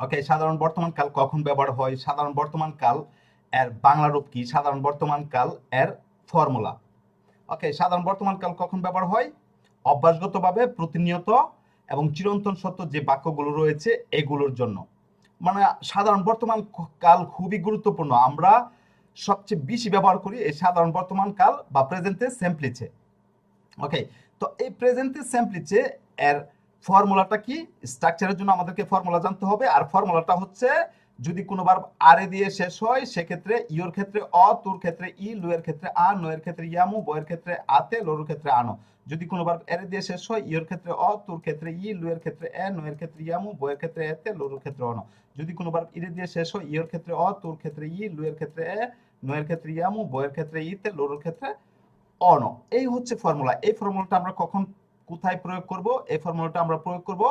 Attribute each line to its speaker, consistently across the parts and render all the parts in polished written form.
Speaker 1: ওকে, সাধারণ বর্তমান কাল কখন ব্যবহার হয়? সাধারণ বর্তমান কাল এর বাংলা রূপ কি? সাধারণ বর্তমান কাল এর ফর্মুলা। ওকে, সাধারণ বর্তমান কাল কখন ব্যবহার হয়? অভ্যাসগতভাবে প্রতিনিয়ত এবং চিরন্তন সত্য যে বাক্যগুলো রয়েছে এগুলোর জন্য। মানে সাধারণ বর্তমান কাল খুবই গুরুত্বপূর্ণ। আমরা সবচেয়ে বেশি ব্যবহার করি এই সাধারণ বর্তমান কাল বা প্রেজেন্টে সিম্পলিছে। ওকে, তো এই প্রেজেন্টে সিম্পলিছে এর ফর্মুলাটা কি? স্ট্রাকচারের জন্য আমাদেরকে ফর্মুলা জানতে হবে। আর ফর্মুলাটা হচ্ছে, যদি কোনো ভার্ব আরে দিয়ে শেষ হয় সেক্ষেত্রে ইওর ক্ষেত্রে অ, তুর ক্ষেত্রে ই, লুয়ের ক্ষেত্রে আ, নয়ের ক্ষেত্রে ইয়ামু, বয়ের ক্ষেত্রে আতে, লোর ক্ষেত্রে আনো। যদি কোনো ভার্ব এরে দিয়ে শেষ হয় ইওর ক্ষেত্রে অ, তুর ক্ষেত্রে ই, লুয়ের ক্ষেত্রে এ, নয়ের ক্ষেত্রে ইয়ামু, বয়ের ক্ষেত্রে এতে, লোর ক্ষেত্রে অন। যদি কোনো ভার্ব ইরে দিয়ে শেষ হয় ইওর ক্ষেত্রে অ, তুর ক্ষেত্রে ই, লুয়ের ক্ষেত্রে এ, নয়ের ক্ষেত্রে ইয়ামু, বয়ের ক্ষেত্রে ইতে, লোর ক্ষেত্রে অন। এই হচ্ছে ফর্মুলা। এই ফর্মুলাটা আমরা কখন কোথায় প্রয়োগ করব? এই ফর্মুলাটা আমরা প্রয়োগ করব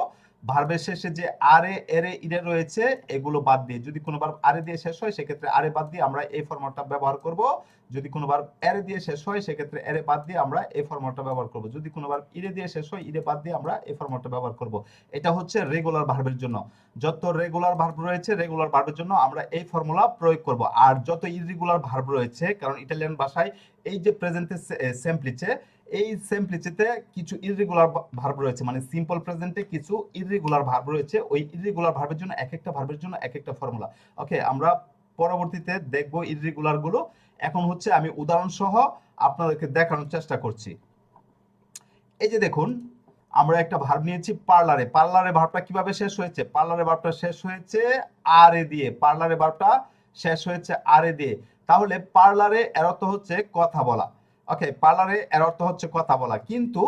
Speaker 1: ভার্বের শেষে যে আরে, এরে, ইরে রয়েছে এগুলো বাদ দিয়ে। যদি কোনো ভার্ব আরে দিয়ে শেষ হয় সেক্ষেত্রে আরে বাদ দিয়ে আমরা এই ফর্মুলাটা ব্যবহার করব। যদি কোনো ভার্ব এরে দিয়ে শেষ হয় সেক্ষেত্রে এরে বাদ দিয়ে আমরা এই ফর্মুলাটা ব্যবহার করব। যদি কোনো ভার্ব ইরে দিয়ে শেষ হয় ইরে বাদ দিয়ে আমরা এই ফর্মুলাটা ব্যবহার করব। এটা হচ্ছে রেগুলার ভার্বের জন্য। যত রেগুলার ভার্ব রয়েছে রেগুলার ভার্বের জন্য আমরা এই ফর্মুলা প্রয়োগ করব। আর যত ইররেগুলার ভার্ব রয়েছে, কারণ ইটালিয়ান ভাষায় এই যে প্রেজেন্টে সিম্পলিছে, এই সিম্পলিসিতে কিছু ইররেগুলার ভার্ব রয়েছে, মানে সিম্পল প্রেজেন্টে কিছু ইররেগুলার ভার্ব রয়েছে। ওই ইররেগুলার ভার্বের জন্য এক একটা ভার্বের জন্য এক একটা ফর্মুলা। ওকে, আমরা পরবর্তীতে দেখব ইররেগুলার গুলো। এখন হচ্ছে আমি উদাহরণ সহ আপনাদেরকে দেখানোর চেষ্টা করছি। এই যে দেখুন, আমরা একটা ভার্ব নিয়েছি পার্লারে। পার্লারে ভার্বটা কিভাবে শেষ হয়েছে? পার্লারে ভার্বটা শেষ হয়েছে আরে দিয়ে। পার্লারে ভার্বটা শেষ হয়েছে আরে দিয়ে। তাহলে পার্লারে এর অর্থ হচ্ছে কথা বলা। ওকে, পার্লারে এর অর্থ হচ্ছে কথা বলা। কিন্তু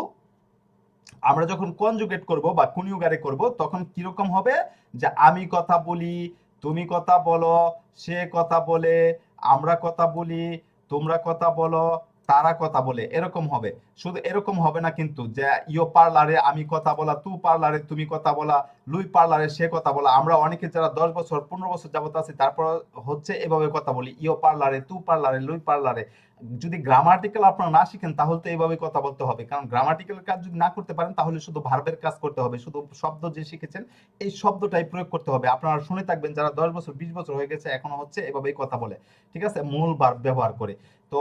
Speaker 1: আমরা যখন কনজুগেট করব বা কনিউগারে করব তখন কিরকম হবে? যে আমি কথা বলি, তুমি কথা বলো, সে কথা বলে, আমরা কথা বলি, তোমরা কথা বলো, তারা কথা বলে, এরকম হবে। শুধু এরকম হবে না কিন্তু, যে ইও পার্লারে আমি কথা বলা, তু পার্লারে তুমি কথা বলা, লুই পার্লারে সে কথা বলা। আমরা অনেকে যারা 10 বছর 15 বছর যাবত আছি তারপর হচ্ছে এভাবে কথা বলি, ইও পার্লারে, তু পার্লারে, লুই পার্লারে। যদি গ্রামাটিক্যাল আপনারা না শিখেন তাহলে তো এইভাবে কথা বলতে হবে। কারণ গ্রামাটিক্যালের কাজ যদি না করতে পারেন তাহলে শুধু ভার্বের কাজ করতে হবে। শুধু শব্দ যে শিখেছেন এই শব্দটাই প্রয়োগ করতে হবে। আপনারা শুনে থাকবেন যারা 10 বছর 20 বছর হয়ে গেছে এখনো হচ্ছে এভাবেই কথা বলে, ঠিক আছে, মূল ভার্ব ব্যবহার করে। তো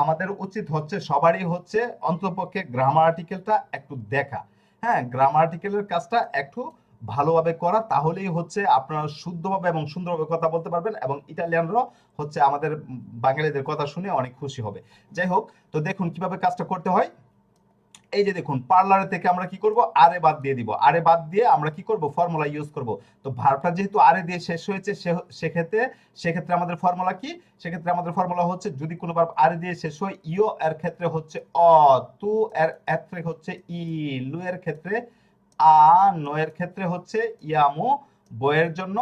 Speaker 1: আমাদের উচিত হচ্ছে সবারই হচ্ছে অন্ততপক্ষে গ্রামাটিক্যালটা একটু দেখা। হ্যাঁ, গ্রামাটিক্যালের কাজটা একটু ভালোভাবে করা, তাহলেই হচ্ছে আপনারা শুদ্ধভাবে এবং সুন্দরভাবে কথা বলতে পারবেন, এবং ইটালিয়ানরাও হচ্ছে আমাদের বাঙালিদের কথা শুনে অনেক খুশি হবে। যাই হোক, তো দেখুন কিভাবে কাজটা করতে হয়। এই যে দেখুন, পার্লারে থেকে আমরা কি করব? আরে বাদ দিয়ে দিব। আরে বাদ দিয়ে আমরা কি করব? ফর্মুলা ইউজ করব। তো ভার্বটা যেহেতু আরে দিয়ে শেষ হয়েছে সেক্ষেত্রে সেক্ষেত্রে আমাদের ফর্মুলা কি? সেক্ষেত্রে আমাদের ফর্মুলা হচ্ছে, যদি কোনো ভার্ব আরে দিয়ে শেষ হয় ইও এর ক্ষেত্রে হচ্ছে অ, তু এর ক্ষেত্রে হচ্ছে ই, লু এর ক্ষেত্রে আ, নো এর ক্ষেত্রে হচ্ছে ইয়ামু, বয়ের জন্য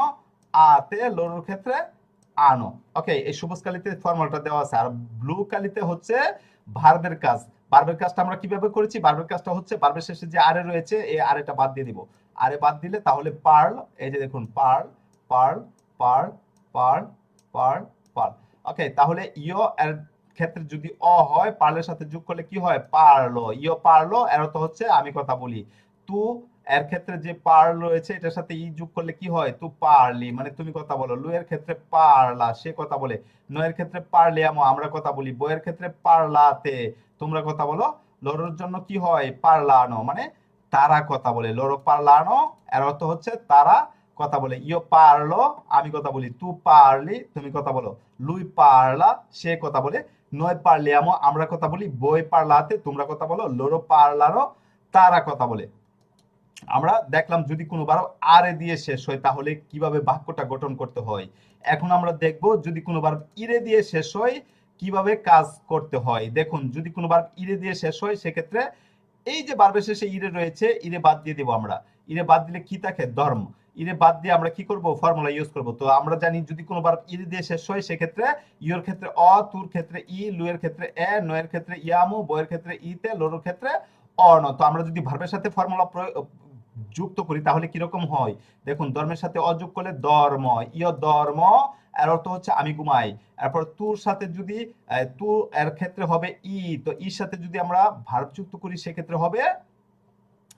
Speaker 1: আতে, লোর ক্ষেত্রে আনো। ওকে, এই সবুজ কালিতে ফর্মুলাটা দেওয়া আছে। আর ব্লু কালিতে হচ্ছে ভার্বের কাজ। ভার্বের কাজটা আমরা কিভাবে করেছি? ভার্বের কাজটা হচ্ছে ভার্বের শেষে যে আরে রয়েছে এই আরেটা বাদ দিয়ে দিব। আরে বাদ দিলে তাহলে পার্ল, এই যে দেখুন pearl, pearl, pearl, pearl, pearl, pearl. Okay, তাহলে ইও এর ক্ষেত্রে যদি অ হয় পার্লের সাথে যোগ করলে কি হয়? পারলো। ইও পারলো এর অর্থ হচ্ছে আমি কথা বলি। তু এর ক্ষেত্রে যে পার্ল রয়েছে এটার সাথে ই যোগ করলে কি হয়? তু পারলি, মানে তুমি কথা বলো। লু এর ক্ষেত্রে পারলা, সে কথা বলে। নয়ের ক্ষেত্রে পারলিয়ামো, আমরা কথা বলি। বইয়ের ক্ষেত্রে পারলাতে, তোমরা কথা বলো। লরোর জন্য কি হয়? পারলানো, মানে তারা কথা বলে। লরো পারলানো এর অর্থ হচ্ছে তারা কথা বলে। ইও পারলো, আমি কথা বলি। তু পারলি, তুমি কথা বলো। লুই পারলা, সে কথা বলে। নয় পারলিয়ামো, আমরা কথা বলি। বই পারলাতে, তোমরা কথা বলো। লরো পারলানো, তারা কথা বলে। আমরা দেখলাম যদি কোনো বার আরে দিয়ে শেষ হয় তাহলে কিভাবে বাক্যটা গঠন করতে হয়। এখন আমরা দেখব যদি কোনো বার ইরে দিয়ে শেষ হয় কিভাবে কাজ করতে হয়। দেখুন, যদি কোনো বার ইরে দিয়ে শেষ হয় সেক্ষেত্রে এই যে বার্বের শেষে ইরে রয়েছে, ইরে বাদ দিয়ে দেবো আমরা। ইরে বাদ দিলে কি থাকে? ধর্ম। ইরে বাদ দিয়ে আমরা কি করব? ফর্মুলা ইউজ করব। তো আমরা জানি যদি কোনো বার ইরে দিয়ে শেষ হয় সেক্ষেত্রে ইওর ক্ষেত্রে অ, তুর ক্ষেত্রে ই, লুয়ের ক্ষেত্রে এ, নয়ের ক্ষেত্রে ইয়ামু, বয়ের ক্ষেত্রে ইতে, লোর ক্ষেত্রে অন। তো আমরা যদি ভার্বের সাথে ফর্মুলা যুক্ত করি তাহলে কিরকম হয়? দেখুন, ধর্মের সাথে অযোগ করলে ধর্ম, ইয় ধর্ম এর অর্থ হচ্ছে আমি ঘুমাই। এরপর তুর সাথে যদি তু এর ক্ষেত্রে হবে ই, তো ইর সাথে যদি আমরা ভার্ব যুক্ত করি সেক্ষেত্রে হবে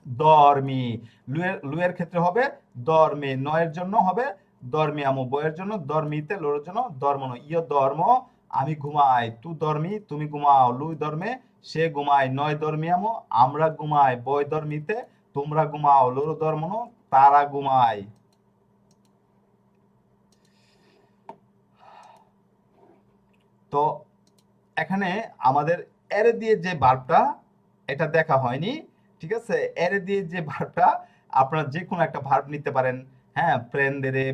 Speaker 1: ধর্মী। লুয়ের ক্ষেত্রে হবে ধর্মে, নয়ের জন্য হবে dormiamo বইয়ের জন্য, dormite লড়ের জন্য, dormono io dormo আমি ঘুমাই, tu dormi তুমি ঘুমাও, lui dorme সে ঘুমায়, noi dormiamo আমরা ঘুমাই, voi dormite তোমরা ঘুমাও, loro dormono তারা ঘুমায়। তো এখানে আমাদের এরে দিয়ে যে ভার্বটা এটা দেখা হয়নি, ঠিক আছে? এরে দিয়ে যে ভার্বটা আপনারা যে কোনো একটা ভার্ব নিতে পারেন, হ্যাঁ, প্রেন্দেরে,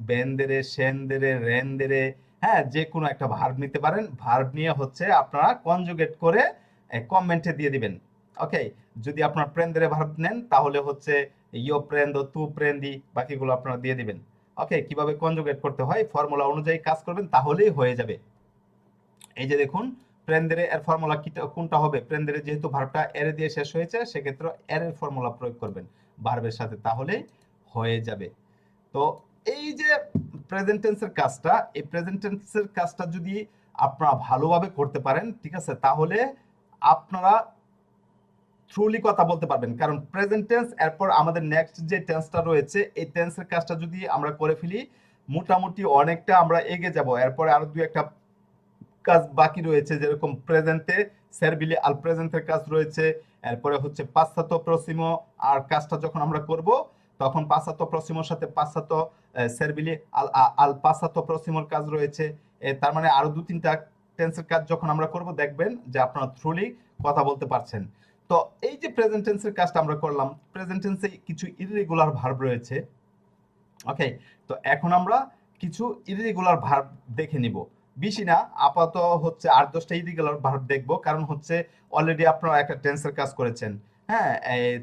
Speaker 1: বেন্দেরে, সেন্দেরে, রেন্দেরে, হ্যাঁ, যে কোনো একটা ভার্ব নিতে পারেন। ভার্ব নিয়ে হচ্ছে আপনারা কনজুগেট করে কমেন্টে দিয়ে দিবেন। ওকে, যদি আপনারা প্রেন্দেরে ভার্ব নেন তাহলে হচ্ছে ইয়ো প্রেন্দো, তু প্রেন্দি, বাকিগুলো আপনারা দিয়ে দিবেন। ওকে, কিভাবে কনজুগেট করতে হয় ফর্মুলা অনুযায়ী কাজ করবেন, তাহলেই হয়ে যাবে। এই যে দেখুন, প্রেন্দেরে এর ফর্মুলা কোনটা হবে? প্রেন্দেরে যেহেতু ভার্বটা এরে দিয়ে শেষ হয়েছে, সেক্ষেত্রে এর এর ফর্মুলা প্রয়োগ করবেন ভার্বের সাথে, তাহলেই হয়ে যাবে। তো এই যে প্রেজেন্ট টেন্সের কাজটা, এই প্রেজেন্ট টেন্সের কাজটা যদি আপনারা ভালোভাবে করতে পারেন, ঠিক আছে, তাহলে আপনারা থ্রুলি কথা বলতে পারবেন। কারণ প্রেজেন্ট টেন্স, এরপর আমাদের নেক্সট যে টেন্সটা রয়েছে, এই টেন্সের কাজটা যদি আমরা করে ফেলি, মোটামুটি অনেকটা আমরা এগিয়ে যাব। এরপরে আরো দুই একটা কাজ বাকি রয়েছে, যেরকম প্রেজেন্টে সার্ভিলে আল প্রেজেন্টের কাজ রয়েছে, এরপরে হচ্ছে পাসাতো প্রসিমো আর কাজটা যখন আমরা করব, তখন পাসাতো প্রসিমোর সাথে পাসাতো সার্ভিলে আল আল পাসাতো প্রসিমোর কাজ রয়েছে। তার মানে আরো দু তিনটা টেন্সের কাজ যখন আমরা করব, দেখবেন যে আপনারা থ্রুলি কথা বলতে পারছেন। তো এই যে প্রেজেন্ট টেন্সের কাজটা আমরা করলাম, প্রেজেন্ট টেন্সে কিছু ইররেগুলার ভার্ব রয়েছে। ওকে, তো এখন আমরা কিছু ইররেগুলার ভার্ব দেখে নিব। বেশি না, আপাতত হচ্ছে 8-10টা ইররেগুলার ভার্ব দেখব, কারণ হচ্ছে অলরেডি আপনারা একটা টেন্সের কাজ করেছেন। হ্যাঁ,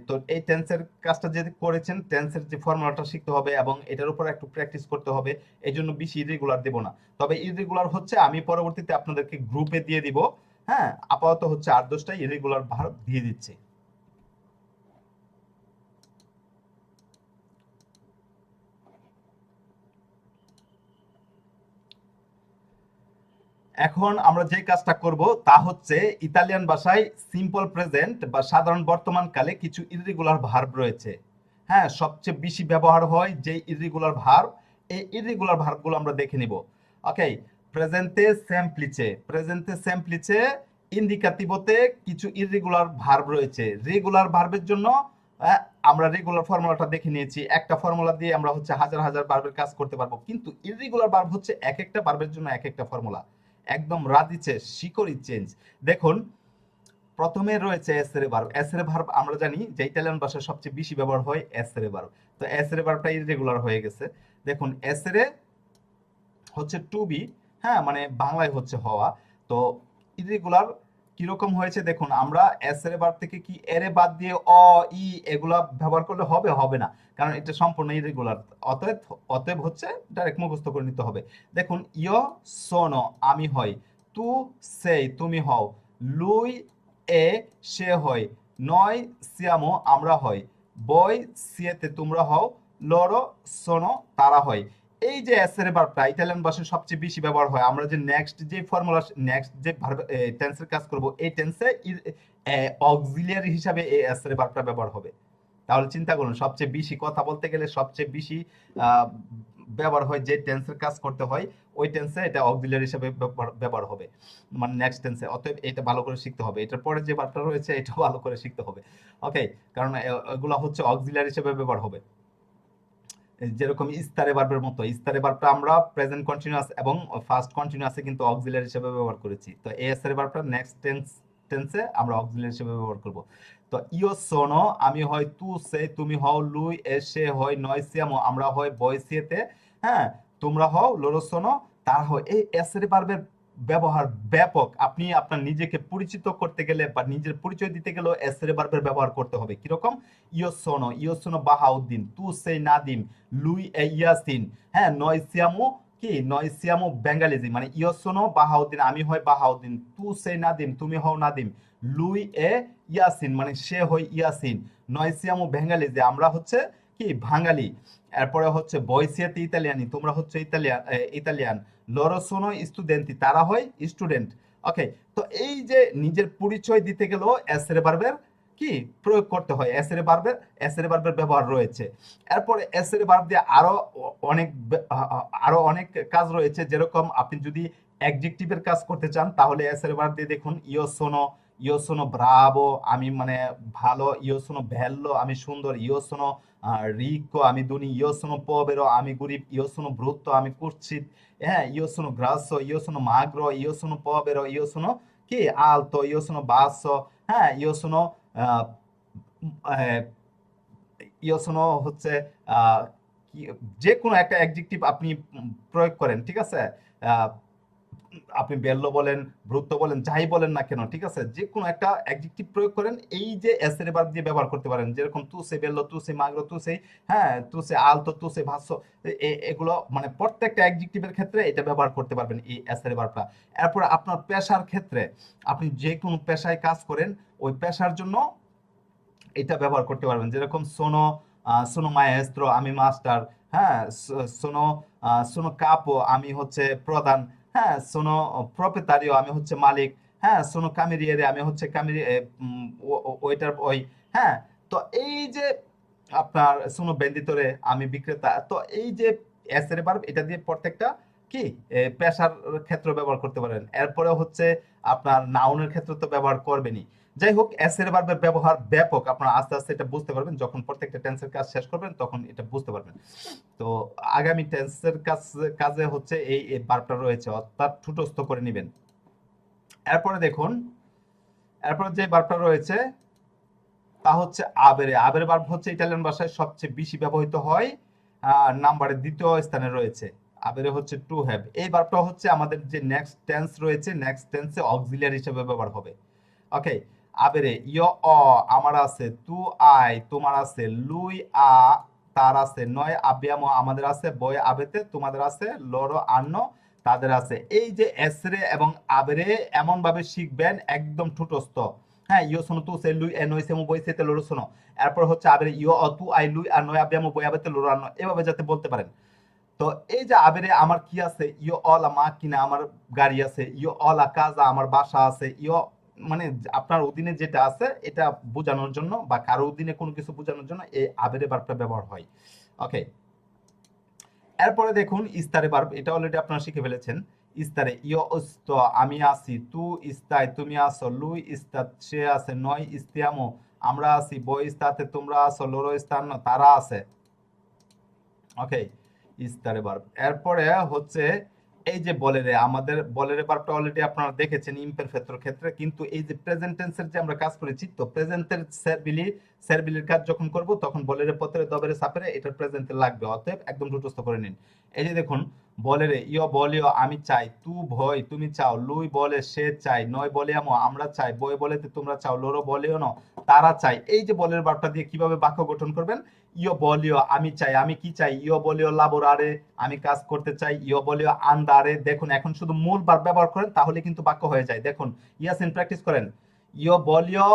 Speaker 1: তো এই টেন্সের কাজটা যে করেছেন, টেন্সের যে ফর্মুলাটা শিখতে হবে এবং এটার উপর একটু প্র্যাকটিস করতে হবে। এই জন্য বেশি ইররেগুলার দেব না, তবে ইররেগুলার হচ্ছে আমি পরবর্তীতে আপনাদেরকে গ্রুপে দিয়ে দিব। হ্যাঁ, আপাতত হচ্ছে 8-10টা ইররেগুলার ভার্ব দিয়ে দিচ্ছি। এখন আমরা যে কাজটা করব তা হচ্ছে, ইতালিয়ান ভাষায় সিম্পল প্রেজেন্ট বা সাধারণ বর্তমান কালে কিছু ইররেগুলার ভার্ব রয়েছে। হ্যাঁ, সবচেয়ে বেশি ব্যবহার হয় যে ইররেগুলার ভার্ব, এই ইররেগুলার ভার্বগুলো আমরা দেখে নিব। ওকে, প্রেজেন্তে সেমপ্লিচে ইন্ডিকাটিভোতে কিছু ইররেগুলার ভার্ব রয়েছে। রেগুলার ভার্বের জন্য আমরা রেগুলার ফর্মুলাটা দেখে নিয়েছি, একটা ফর্মুলা দিয়ে আমরা হচ্ছে হাজার হাজার ভার্বের কাজ করতে পারবো। কিন্তু ইররেগুলার ভার্ব হচ্ছে এক একটা ভার্বের জন্য এক একটা ফর্মুলা, একদম রাদিচে শিকড়ি চেঞ্জ। দেখুন, প্রথমে রয়েছে এসরে ভার্ব। এসরে ভার্ব আমরা জানি যে ইতালিয়ান ভাষায় সবচেয়ে বেশি ব্যবহার হয় এসরে ভার্ব। তো এসরে ভার্বটা ইররেগুলার হয়ে গেছে। দেখুন, এসরে হচ্ছে টু বি, হ্যাঁ, মানে বাংলায় হচ্ছে হওয়া। তো ইররেগুলার কিরকম হয়েছে দেখুন, আমরা এসরে ভার্ব থেকে কি এরে বাদ দিয়ে অ ই এগুলা ব্যবহার করলে হবে? হবে না, কারণ এটা সম্পূর্ণ ইররেগুলার। অতএব অতএব হচ্ছে ডাইরেক্ট মুখস্থ করে নিতে হবে। দেখুন, ইয় সোনো আমি হই, তু সেই তুমি হও, লুই এ সে হয়, নয় সিয়ামো আমরা হই, বই সিয়েতে তোমরা হও, লরো সোনো তারা হয়। এই যে এসের ভার্বটা ইতালিয়ান ভাষায় সবচেয়ে বেশি ব্যবহার হয়। আমরা যে নেক্সট যে ফর্মুলা, নেক্সট যে ভার্ব টেন্সের কাজ করব, এই টেন্সে অক্সিলিয়ারি হিসাবে এই এসের ভার্বটা ব্যবহার হবে। তাহলে চিন্তা করুন, সবচেয়ে বেশি কথা বলতে গেলে সবচেয়ে বেশি ব্যবহার হয় যে টেন্সের কাজ করতে হয়, ওই টেন্সে এটা অক্সিলিয়ারি হিসাবে ব্যবহার হবে, মানে নেক্সট টেন্সে। অতএব এটা ভালো করে শিখতে হবে। এটার পরে যে ভার্বটা রয়েছে এটা ভালো করে শিখতে হবে। ওকে, কারণ এগুলো হচ্ছে অক্সিলিয়ারি হিসেবে ব্যবহার হবে। যেরকম ইস্তারে ভার্বের মতো, ইস্তারে ভার্বটা আমরা প্রেজেন্ট কন্টিনিউয়াস এবং ফার্স্ট কন্টিনিউয়াসে কিন্তু অক্সিলিয়ারি হিসেবে ব্যবহার করেছি। তো এস এর ভার্বটা নেক্সট টেন্সে আমরা অক্সিলিয়ারি হিসেবে ব্যবহার করব। তো ইও সোনো আমি হয়, তু সে তুমি হও, লুই এ সে হয়, নয় সিয়ামো আমরা হয়, বয় সিয়েতে, হ্যাঁ, তোমরা হও, লোরো সোনো তারা হয়। এই এস এর ভার্বের ব্যবহার ব্যাপক। আপনি আপনার নিজেকে পরিচিত করতে গেলে বা নিজের পরিচয় দিতে গেলেও এস এর ভার্বের ব্যবহার করতে হবে। কিরকম? ইও সোনো বাহাউদ্দিন, তু সেই নাদিম, লুই এ ইয়াসিন, হ্যাঁ, নয়সিয়ামু কি নয়সিয়ামু বেঙ্গালিজি, মানে ইয়সোনো বাহাউদ্দিন আমি হয় বাহাউদ্দিন, তু সেই নাদিম তুমি হও নাদিম, লুই এ ইয়াসিন মানে সে হয় ইয়াসিন, নয়সিয়ামু বেঙ্গালিজি আমরা হচ্ছে কি বাঙালি, এরপরে হচ্ছে বয়সিয়াতে ইতালিয়ানি তোমরা হচ্ছে ইতালিয়ান, লরসোনো স্টুডেন্টি তারা হয় স্টুডেন্ট। ওকে, তো এই যে নিজের পরিচয় দিতে গেলেও এস এর ভার্বের কি প্রয়োগ করতে হয়, এসের ভার্বের ব্যবহার রয়েছে। এরপরে এসের ভার্ব দিয়ে আরো অনেক কাজ রয়েছে। যেরকম আপনি যদি অ্যাডজেক্টিভের কাজ করতে চান তাহলে এসের ভার্ব দিয়ে দেখুন ইও সোনো ব্রাভো আমি মানে ভালো, ইও সোনো বেল্লো আমি সুন্দর, ইও সোনো রিকো আমি ধনী, ইও সোনো পোভেরো আমি গরিব, ইও সোনো ব্রুত্তো আমি কুৎসিত, হ্যাঁ, ইও সোনো গ্রাসো, ইও সোনো মাগ্রো, ইও সোনো পোভেরো, ইও সোনো কি আলতো, ইও সোনো বাসো, হ্যাঁ, ইও সোনো আহ, আহ, ইও সোনো হচ্ছে আহ, কি যে কোনো একটা অ্যাডজেক্টিভ আপনি প্রয়োগ করেন, ঠিক আছে? আহ, আপনি বেল্লো বলেন, ব্রুত্তো বলেন, যাই বলেন না কেন, ঠিক আছে, যে কোনো একটা অ্যাডজেক্টিভ প্রয়োগ করেন, এই যে এসের ভার্ব দিয়ে ব্যবহার করতে পারেন। যেরকম তু সে বেল্লো, তু সে মাগ্রো, তু সে, হ্যাঁ, তু সে আলতো, তু সে ভাষ্য, এগুলো মানে প্রত্যেকটা অ্যাডজেক্টিভের ক্ষেত্রে এটা ব্যবহার করতে পারবেন এই এসের ভার্বটা। এরপর আপনার পেশার ক্ষেত্রে আপনি যে কোনো পেশায় কাজ করেন ওই পেশার জন্য এটা ব্যবহার করতে পারবেন। যেরকম সোনো মায়েস্ত্র আমি মাস্টার, হ্যাঁ, সোনো সোনো কাপো আমি হচ্ছে প্রধান, হ্যাঁ, সোনো প্রপেতারিও আমি হচ্ছে মালিক, হ্যাঁ, সোনো কামেরিয়েরে আমি হচ্ছে ওয়েটার বয়, হ্যাঁ। তো এই যে আপনার সোনো বেন্দিতরে আমি বিক্রেতা, তো এই যে এসের ভার্ব এটা দিয়ে প্রত্যেকটা কি পেশার ক্ষেত্রে ব্যবহার করতে পারেন। এরপরে হচ্ছে আপনার নাউনের ক্ষেত্রে তো ব্যবহার করবেনই। যাই হোক, এসের ভার্বের ব্যবহার ব্যাপক, আপনারা আস্তে আস্তে এটা বুঝতে পারবেন যখন প্রত্যেকটা টেন্সের কাজ শেষ করবেন তখন এটা বুঝতে পারবেন। তো আগামী টেন্সের কাজে হচ্ছে এই ভার্বটা রয়েছে, অর্থাৎ ঠুটস্থ করে নেবেন। এরপরে দেখুন, এরপরে যে ভার্বটা রয়েছে তা হচ্ছে আবেরে। আবেরে ভার্ব হচ্ছে ইতালিয়ান ভাষায় সবচেয়ে বেশি ব্যবহৃত হয়, নাম্বারের দ্বিতীয় স্থানে রয়েছে। আবেরে হচ্ছে টু হ্যাভ। এই ভার্বটা হচ্ছে আমাদের যে নেক্সট টেন্স রয়েছে, নেক্সট টেন্সে অক্সিলিয়ারি হিসেবে ব্যবহার হবে। ওকে, আবেরে ইয় অ আমার আছে, তু আই তোমার আছে, লুই আ তার আছে, নয় আবিয়ামো আমাদের আছে, বয় আবেতে তোমাদের আছে, লরো আন্ন তাদের আছে। এই যে এসরে এবং আবেরে এমন ভাবে শিখবেন একদম ঠুটস্থ। হ্যাঁ, ইয় শোনো তু সে লুই এ নয় সেমো বই সেতে লরো শোনো। এরপর হচ্ছে আবেরে ইয় অ তু আই লুই আর নয় আবিয়ামো বই আবেতে লরো আন্ন, এভাবে যাতে বলতে পারেন। তো এই যে আবেরে আমার কি আছে, ইয় অলা মা কিনা আমার গাড়ি আছে, ইয় অলা কাজা আমার বাসা আছে, ইয় মানে আপনার অধীনে যেটা আছে এটা বোঝানোর জন্য বা কারো অধীনে কোনো কিছু বোঝানোর জন্য এই আবেরে ভার্বটা ব্যবহার হয়। ওকে, এরপরে দেখুন ইস্তারে ভার্ব, এটা অলরেডি আপনারা শিখে ফেলেছেন। ইস্তারে ইয় অস্ত আমি আছি, তু ইস্তায় তুমি আসো, লুই ইস্তাত সে আছে, নয় ইস্তিয়ামো আমরা আছি, বই ইস্তাতে তোমরা আসো, লোরো ইস্তান তারা আছে। ওকে, ইস্তারে ভার্ব। এরপরে হচ্ছে এই যে বলেরে, আমাদের বলেরে ভার্বটা অলরেডি আপনারা দেখেছেন ইমপারফেক্টর ক্ষেত্রে, কিন্তু এই যে প্রেজেন্ট টেন্সের যে আমরা কাজ করেছি, তো প্রেজেন্টের সেরবিলির কাজ যখন করব তখন বলেরে পতরে দবেরে সাপেরে এটা প্রেজেন্টে লাগবে, অতএব একদম মুখস্থ করে নিন। এই যে দেখুন, বলেরে ইয় বলিও আমি চাই, তু ভয় তুমি চাও, লুই বলে সে চাই, নয় বলিয়ামো আমরা চাই, বই বলেতে তোমরা চাও, লোরো বলিও না তারা চাই। এই যে বলের ভার্বটা দিয়ে কিভাবে বাক্য গঠন করবেন, ইয় বলিও আমি চাই, আমি কি চাই, ইয় বলিও লাবোরারে আমি কাজ করতে চাই, ইয় বলিও আন্দারে। দেখুন এখন শুধু মূল ভার্ব ব্যবহার করেন তাহলে কিন্তু বাক্য হয়ে যায়। দেখুন ইয়াসিন প্র্যাকটিস করেন। ইয় বলিও,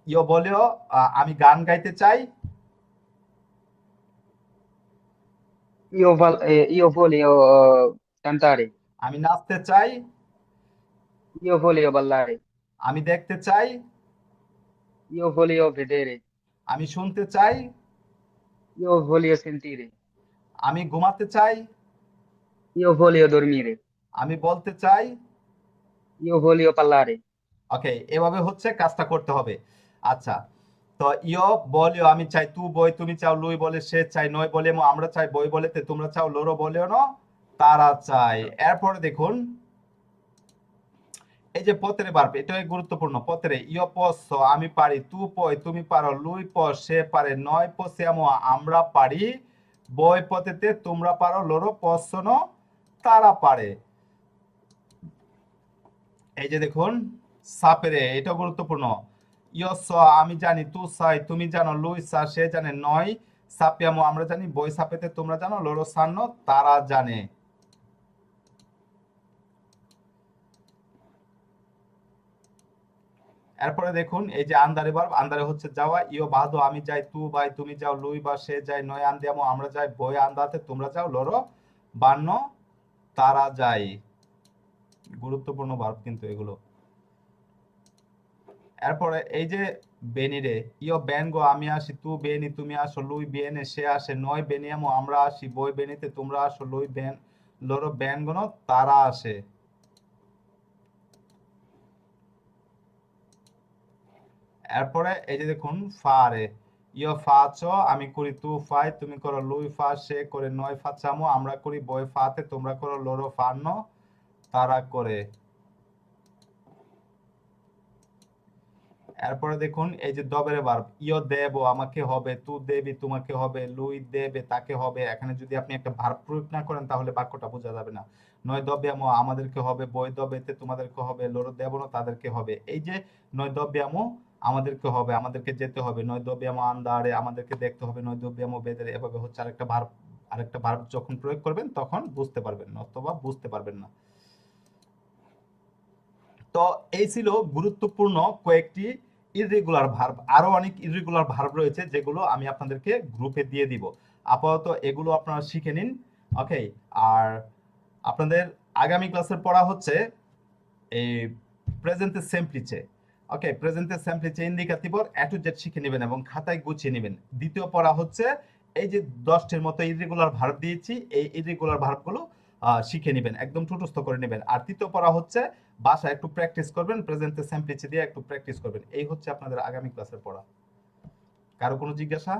Speaker 1: ইয় বলিও আমি গান গাইতে চাই,
Speaker 2: Io voglio cantare,
Speaker 1: আমি নাচতে চাই,
Speaker 2: io voglio ballare,
Speaker 1: আমি দেখতে চাই,
Speaker 2: io voglio vedere,
Speaker 1: আমি শুনতে চাই,
Speaker 2: io voglio sentire,
Speaker 1: আমি ঘুমাতে চাই,
Speaker 2: io voglio dormire,
Speaker 1: আমি বলতে চাই।
Speaker 2: io voglio parlare,
Speaker 1: ওকে, এভাবে হচ্ছে কাজটা করতে হবে। আচ্ছা, তো ইয় বলিও আমি চাই, তু বই তুমি চাও, লুই বলে সে চাই, নয় বলে আমরা চাই, বই বলেতে তোমরা চাও, লোরো বলেও না তারা চাই। এরপরে দেখুন এই যে পতেরে ভার্ব, এটাই গুরুত্বপূর্ণ। পতেরে ইয় পস আমি পারি, তু পয় তুমি পারো, লুই প সে পারে, নয় পসিয়ামো আমরা পারি, বই পতেতে তোমরা পারো, লোরো পসন তারা পারে। এই যে দেখুন সাপেরে, এটা গুরুত্বপূর্ণ। ইয়স আমি জানি, তু সাই তুমি জানো, লুই সা সে জানে, নয় সাপিয়ামো আমরা জানি, বই সাপেতে তোমরা জানো, লোরো সান্ন তারা জানে। এরপরে দেখুন এই যে আন্দারে ভার্ব, আন্দারে হচ্ছে যাওয়া, ইয় বাদো আমি যাই, তু বাই তুমি যাও, লুই বা সে যায়, নয় আন্দিয়ামো আমরা যাই, বই আন্দাতে তোমরা যাও, লোরো বান্ন তারা যায়। গুরুত্বপূর্ণ ভার্ব কিন্তু এগুলো। এরপরে এই যে বেনিরে ইয় বেন গো আমি আসি, তু বেনি তুমি আসো, লুই বেনে সে আসে, নয় বেনিয়ামো আমরা আসি, বই বেনিতে তোমরা আসো, লুই বেন লোরো বেন গনো তারা আসে। এরপরে এই যে দেখুন ফা রে, ইয় ফা চ আমি করি তু ফাই, তুমি করো লুই ফা, সে করে নয় ফা চামো, আমরা করি বই ফাতে, তোমরা করো লোরো ফান্ন তারা করে। এরপরে দেখুন এই যে দবের ভার্ব, ইয় দেব আমাকে হবে, তু দেবি তোমাকে হবে, লুই দেবে তাকে হবে। এখানে যদি আপনি একটা ভার্ব প্রয়োগ না করেন তাহলে বাক্যটা বোঝা যাবে না। নয় দব্যামো আমাদেরকে হবে, বই দবেতে তোমাদেরকে হবে, লোরো দেবনো তাদেরকে হবে। এই যে নয় দব্যামো আমাদেরকে হবে, আমাদেরকে যেতে হবে, নয় দব্যামো আন্দারে আমাদেরকে দেখতে হবে, নয় দব্যামো বেদের, এভাবে হচ্ছে আরেকটা ভার্ব যখন প্রয়োগ করবেন তখন বুঝতে পারবেন, অথবা বুঝতে পারবেন না। তো এই ছিল গুরুত্বপূর্ণ কয়েকটি ইররেগুলার ভার্ব। আরো অনেক ইররেগুলার ভার্ব রয়েছে যেগুলো আমি আপনাদেরকে গ্রুপে দিয়ে দিব। আপাতত এগুলো আপনারা শিখে নিন। ওকে, আর আপনাদের আগামী ক্লাসের পড়া হচ্ছে এই প্রেজেন্টে সেমপ্লিচে। ওকে, প্রেজেন্টে সেমপ্লিচে ইন্ডিকেটিভর এ টু জেড শিখে নেবেন এবং খাতায় গুছিয়ে নেবেন। দ্বিতীয় পড়া হচ্ছে এই যে 10টির মতো ইররেগুলার ভার্ব দিয়েছি, এই ইররেগুলার ভার্বগুলো শিখে নেবেন, একদম ঠুটস্থ করে নেবেন। আর তৃতীয় পড়া হচ্ছে বাসায় একটু প্র্যাকটিস করবেন, প্রেজেন্টে সেমপ্লিচে দিয়ে একটু প্র্যাকটিস করবেন। এই হচ্ছে আপনাদের আগামী ক্লাসের পড়া। কারো কোনো জিজ্ঞাসা?